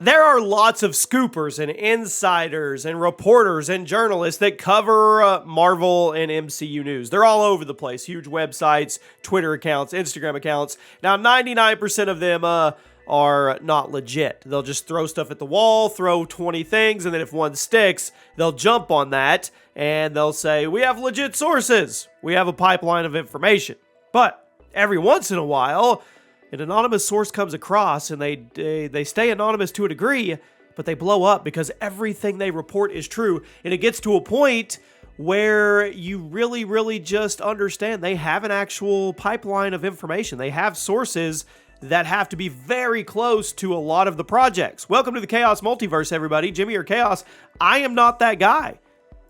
There are lots of scoopers and insiders and reporters and journalists that cover Marvel and MCU news. They're all over the place. Huge websites, Twitter accounts, Instagram accounts. Now, 99% of them are not legit. They'll just throw stuff at the wall, throw 20 things, and then if one sticks, they'll jump on that and they'll say, we have legit sources. We have a pipeline of information. But every once in a while, an anonymous source comes across and they stay anonymous to a degree, but they blow up because everything they report is true. And it gets to a point where you really just understand they have an actual pipeline of information. They have sources that have to be very close to a lot of the projects. Welcome to the Chaos Multiverse, everybody. Jimmy or Chaos. I am not that guy,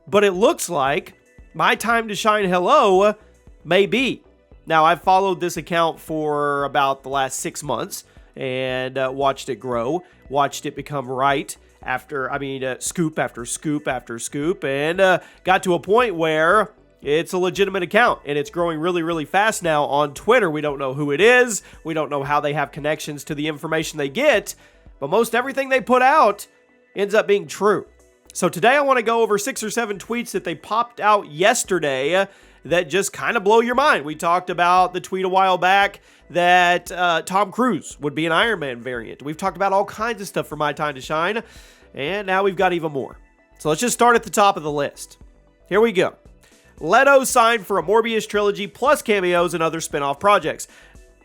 but it looks like my time to shine hello may be. Now, I've followed this account for about the last 6 months and watched it grow, watched it become right after, scoop after scoop after scoop, and got to a point where it's a legitimate account, and it's growing really fast now on Twitter. We don't know who it is. We don't know how they have connections to the information they get, but most everything they put out ends up being true. So today I want to go over 6 or 7 tweets that they popped out yesterday that just kind of blow your mind. We talked about the tweet a while back that Tom Cruise would be an Iron Man variant. We've talked about all kinds of stuff for My Time to Shine, and now we've got even more. So let's just start at the top of the list. Here we go. Leto signed for a Morbius trilogy plus cameos and other spin-off projects.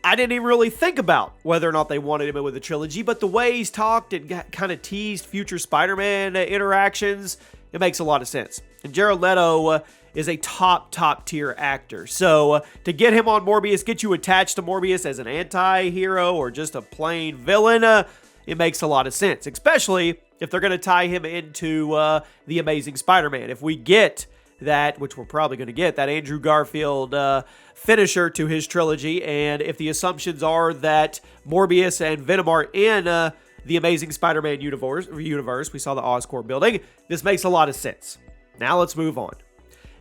I didn't even really think about whether or not they wanted him with a trilogy, but the way he's talked and kind of teased future Spider-Man interactions, it makes a lot of sense. And Jared Leto is a top tier actor. So to get him on Morbius, get you attached to Morbius as an anti-hero or just a plain villain, it makes a lot of sense, especially if they're going to tie him into the Amazing Spider-Man. If we get that, which we're probably going to get, that Andrew Garfield finisher to his trilogy, and if the assumptions are that Morbius and Venom are in the Amazing Spider-Man universe, we saw the Oscorp building, this makes a lot of sense. Now let's move on.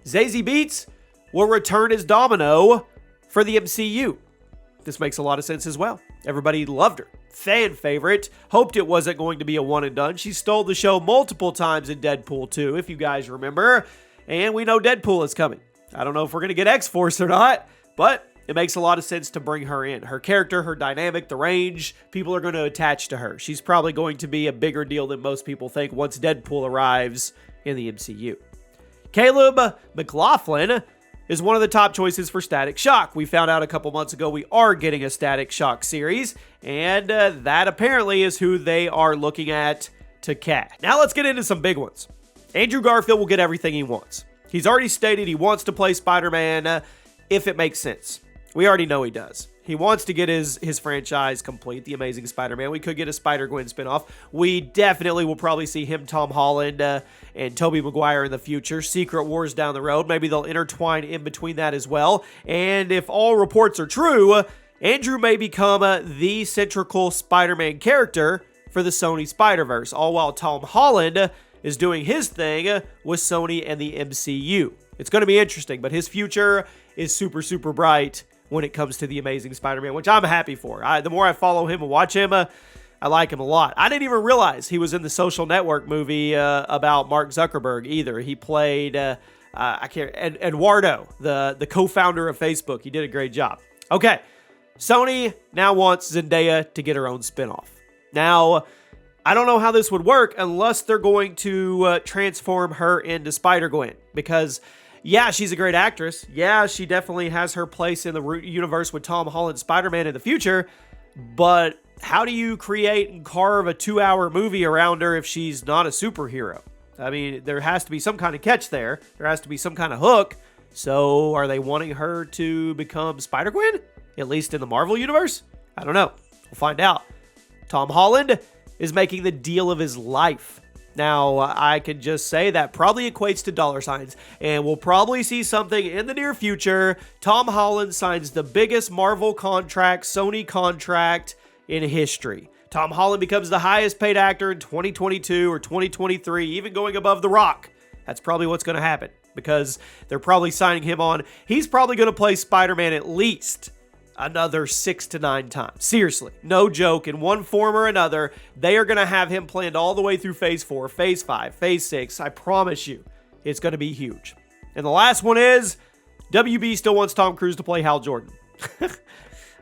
Zazie Beetz will return as Domino for the MCU. This makes a lot of sense as well. Everybody loved her. Fan favorite. Hoped it wasn't going to be a one and done. She stole the show multiple times in Deadpool 2, if you guys remember. And we know Deadpool is coming. I don't know if we're going to get X-Force or not, but it makes a lot of sense to bring her in. Her character, her dynamic, the range, people are going to attach to her. She's probably going to be a bigger deal than most people think once Deadpool arrives in the MCU. Caleb McLaughlin is one of the top choices for Static Shock. We found out a couple months ago we are getting a Static Shock series, and that apparently is who they are looking at to cast. Now let's get into some big ones. Andrew Garfield will get everything he wants. He's already stated he wants to play Spider-Man if it makes sense. We already know he does. He wants to get his franchise complete, The Amazing Spider-Man. We could get a Spider-Gwen spinoff. We definitely will probably see him, Tom Holland, and Tobey Maguire in the future. Secret Wars down the road. Maybe they'll intertwine in between that as well. And if all reports are true, Andrew may become the central Spider-Man character for the Sony Spider-Verse, all while Tom Holland is doing his thing with Sony and the MCU. It's going to be interesting, but his future is super bright when it comes to the Amazing Spider-Man, which I'm happy for. The more I follow him and watch him, I like him a lot. I didn't even realize he was in the Social Network movie about Mark Zuckerberg either. He played Eduardo, the co-founder of Facebook. He did a great job. Okay, Sony now wants Zendaya to get her own spinoff. Now, I don't know how this would work unless they're going to transform her into Spider-Gwen, because yeah, she's a great actress. Yeah, she definitely has her place in the universe with Tom Holland Spider-Man in the future. But how do you create and carve a 2-hour movie around her if she's not a superhero? I mean, there has to be some kind of catch there. There has to be some kind of hook. So are they wanting her to become Spider-Gwen? At least in the Marvel universe? I don't know. We'll find out. Tom Holland is making the deal of his life. Now, I can just say that probably equates to dollar signs, and we'll probably see something in the near future. Tom Holland signs the biggest Marvel contract, Sony contract in history. Tom Holland becomes the highest paid actor in 2022 or 2023, even going above The Rock. That's probably what's going to happen, because they're probably signing him on. He's probably going to play Spider-Man at least another 6 to 9 times. Seriously, no joke. In one form or another, they are going to have him planned all the way through Phase 4, Phase 5, Phase 6. I promise you, it's going to be huge. And the last one is, WB still wants Tom Cruise to play Hal Jordan.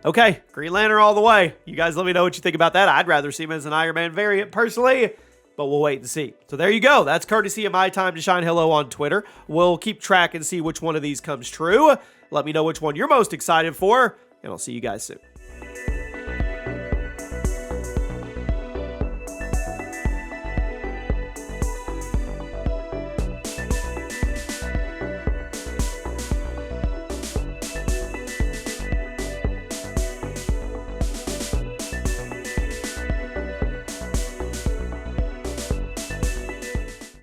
Okay, Green Lantern all the way. You guys let me know what you think about that. I'd rather see him as an Iron Man variant personally, but we'll wait and see. So there you go. That's courtesy of My Time to Shine Hello on Twitter. We'll keep track and see which one of these comes true. Let me know which one you're most excited for, and I'll see you guys soon.